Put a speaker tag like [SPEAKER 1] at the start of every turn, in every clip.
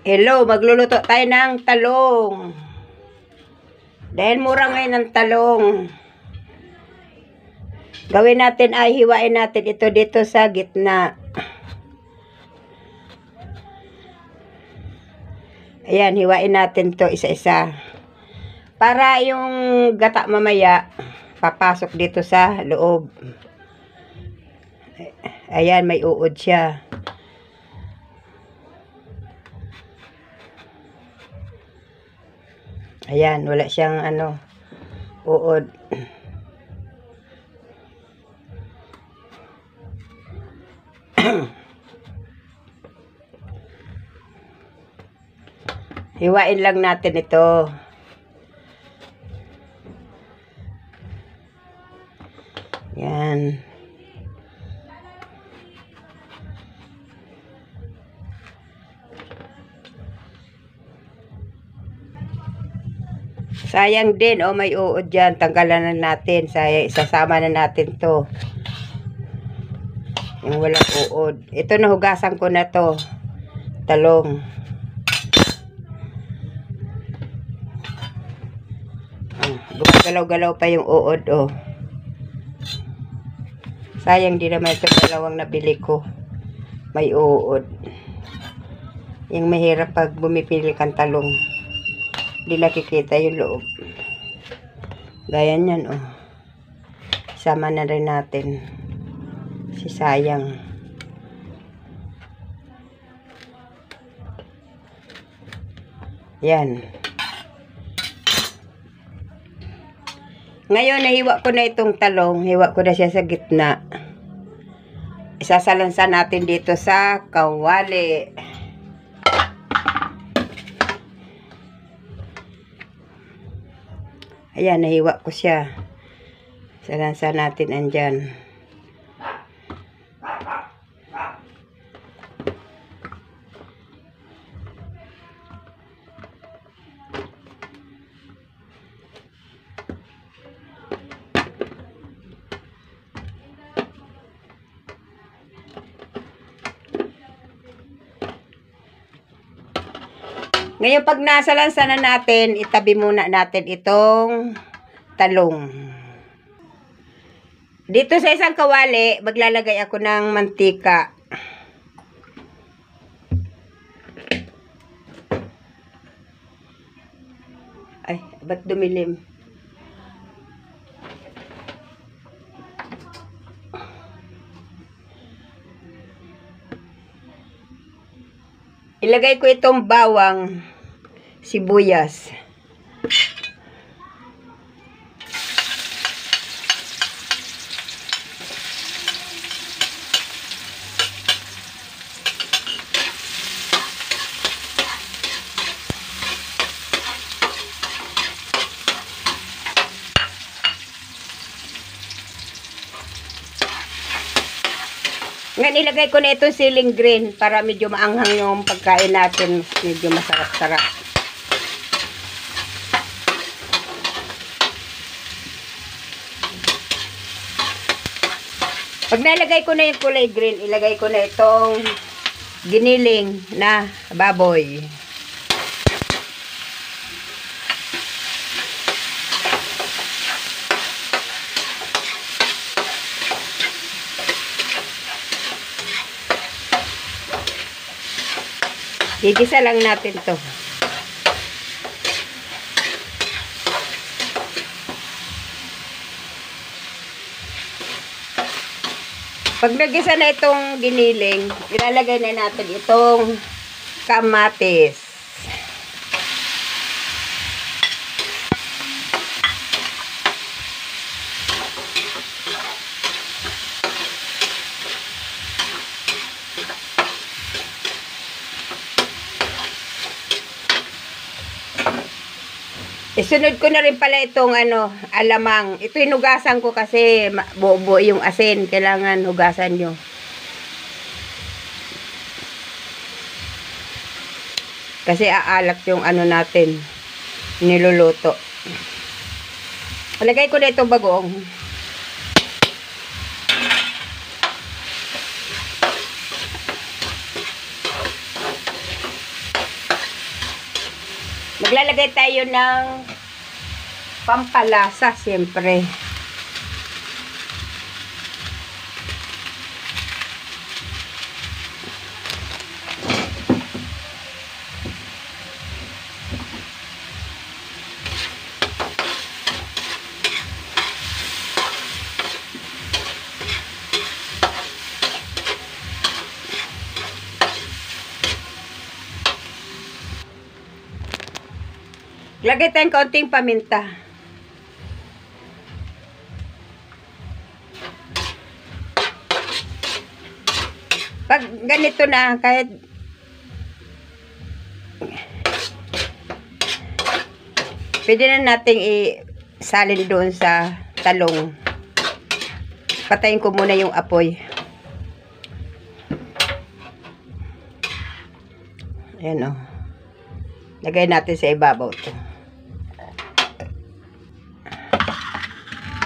[SPEAKER 1] Hello, magluluto tayo ng talong. Dahil mura ngayon ng talong. Gawin natin ay hiwain natin ito dito sa gitna. Ayan, hiwain natin to isa-isa. Para yung gata mamaya, papasok dito sa loob. Ayan, may uod siya. Ayan, wala siyang uod. Hiwain lang natin ito. Yan. Sayang din, may uod dyan. Tanggalan na natin. Isasama na natin to. Yung walang uod. Ito, nahugasan ko na to. Talong. Gumagalaw-galaw pa yung uod, Sayang din naman ito dalawang nabili ko. May uod. Yung mahirap pag bumipili kang talong. Hindi nakikita yung loob. Gaya yan, Sama na rin natin. Si sayang. Yan. Ngayon, nahiwa ko na itong talong. Hiwa ko na siya sa gitna. Isasalansan natin dito sa kawali. Ayan, nahiwa ko siya. Salansan natin andyan. Ngayon, pag nasalansan na natin, itabi muna natin itong talong. Dito sa isang kawali, maglalagay ako ng mantika. Ay, ba't dumilim? Ilagay ko itong bawang, sibuyas. Ngayon, ilagay ko na itong siling green para medyo maanghang yung pagkain natin. Medyo masarap-sarap. Pag nalagay ko na yung kulay green, ilagay ko na itong giniling na baboy. Gigisa lang natin to. Pag nagisa na itong giniling, ilalagay na natin itong kamatis. Isunod ko na rin pala itong alamang. Ito hinugasan ko kasi buo-buo yung asin. Kailangan hugasan nyo. Kasi aalak yung natin. Niluluto. Lagay ko na itong bagoong. Maglalagay tayo ng pampalasa, siyempre. Lagay tayong kaunting paminta. Pag ganito na, kahit pwede na nating isalin doon sa talong. Patayin ko muna yung apoy. Ayan o. Lagay natin sa ibabaw to.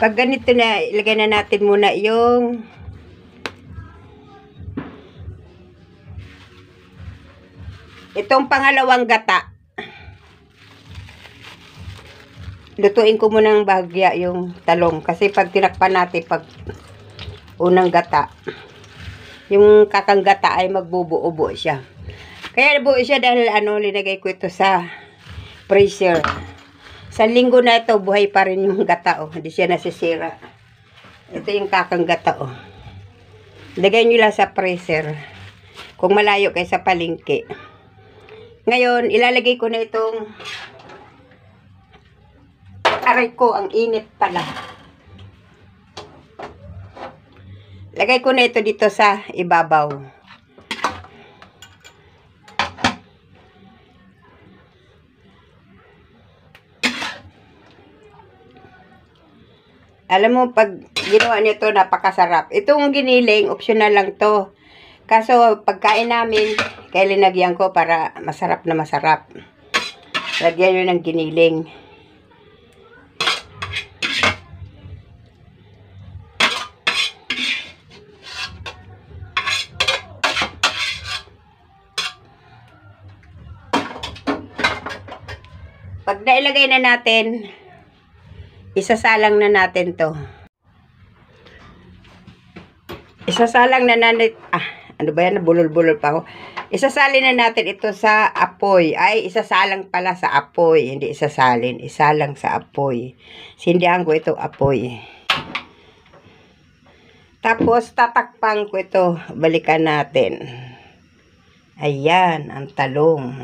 [SPEAKER 1] Pag ganito na, ilagay na natin muna yung itong pangalawang gata. Lutuin ko muna ng bahagya yung talong. Kasi pag tinakpan natin, pag unang gata, yung kakang gata ay magbubuo-buo siya. Kaya nabuo siya dahil linagay ko ito sa freezer. Sa linggo na ito, buhay pa rin yung gata, oh. Hindi siya nasisira. Ito yung kakang gata, oh. Lagay nyo lang sa freezer. Kung malayo kayo sa palengke. Ngayon, ilalagay ko na itong aray ko, ang init pala. Lagay ko na ito dito sa ibabaw. Alam mo, pag ginawa nito, napakasarap. Itong giniling, optional lang to. Kaso, pagkain namin, kaya linagyan ko para masarap na masarap. Lagyan nyo ng giniling. Pag nailagay na natin, isasalang na natin to. Isasalang na natin, ano ba yan? Bulol-bulol pa ako. Isasalin na natin ito sa apoy. Ay, isasalang pala sa apoy. Hindi isasalin. Isalang sa apoy. Sindihan ko ito apoy. Tapos, tatakpan ko ito. Balikan natin. Ayan, ang talong.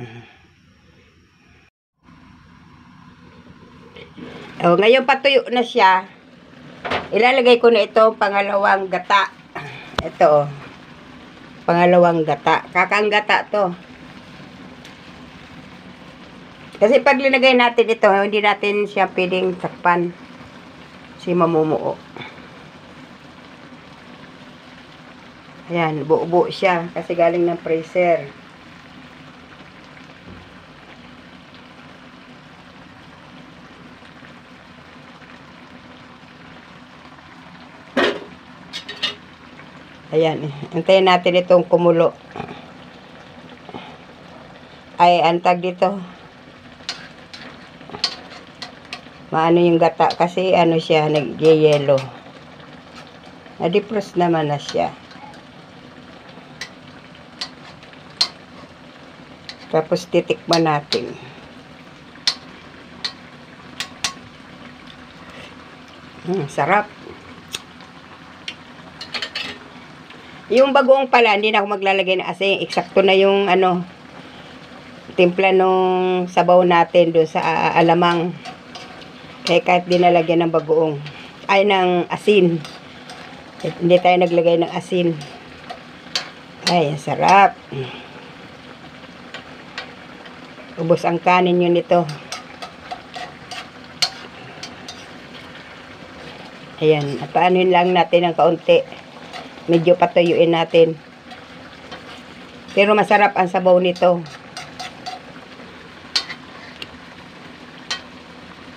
[SPEAKER 1] Ngayon patuyo na siya. Ilalagay ko na ito pangalawang gata. Ito, pangalawang gata. Kakang gata to. Kasi pag linagay natin ito, hindi natin siya pwedeng takpan. Kasi mamumuo. Ayan, buo-buo siya. Kasi galing ng freezer. Ayan, antayin natin itong kumulo. Ay, antag dito. Maano yung gata kasi ano siya, nag-yellow. Na-defrost naman na siya. Tapos titikman natin. Sarap. Yung bagoong pala, hindi na ako maglalagay ng asin. Eksakto na yung timpla nung sabaw natin doon sa alamang. Kaya kahit di nalagyan ng bagoong. Ay, ng asin. Hindi tayo naglagay ng asin. Ay, sarap. Ubos ang kanin yun nito. Ayan, at paanuin lang natin ng kaunti. Medyo patuyuin natin. Pero masarap ang sabaw nito.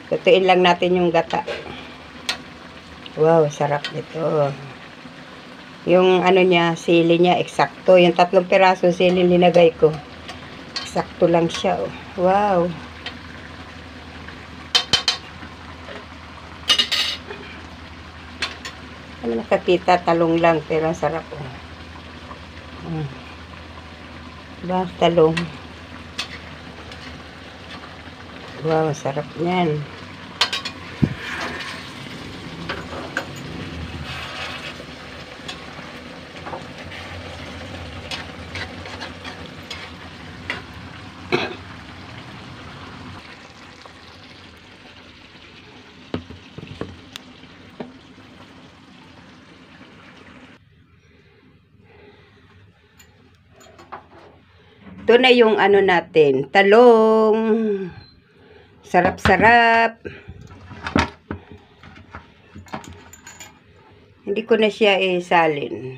[SPEAKER 1] Tutuin lang natin yung gata. Wow, sarap nito. Yung niya, sili niya, eksakto. Yung 3 piraso sili linagay ko. Eksakto lang siya. Oh. Wow. Ano nakakita, talong lang, pero ang sarap. Diba, talong. Wow, sarap niyan. Ito na yung ano natin, talong. Sarap-sarap. Hindi ko na siya isalin.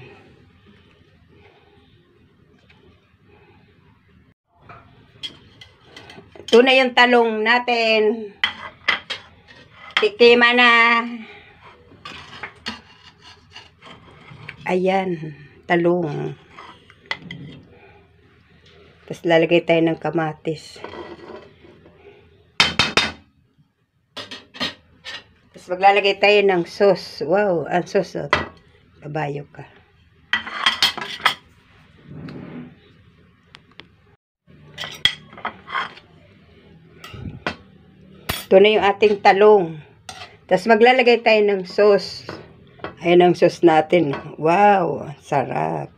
[SPEAKER 1] Ito na yung talong natin. Tikima na. Ayan, talong. Tapos lalagay tayo ng kamatis. Tapos maglalagay tayo ng sauce. Wow, ang sauce. Oh. Babayo ka. Ito na yung ating talong. Tapos maglalagay tayo ng sauce. Ayan ang sauce natin. Wow, sarap.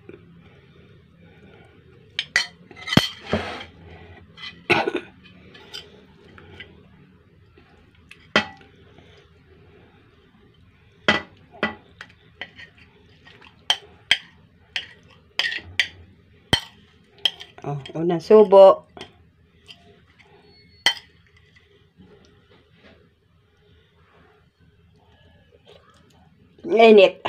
[SPEAKER 1] Oh, unang subo. Init.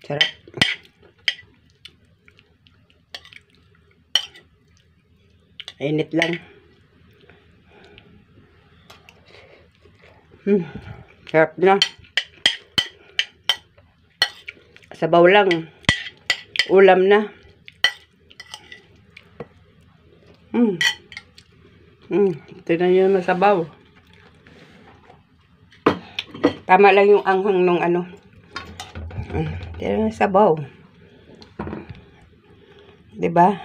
[SPEAKER 1] Sarap. Init lang. Sarap na. Sabaw lang. Ulam na. Tignan nyo na sabaw. Tama lang yung anghang nung ano. Tignan na sabaw. Diba?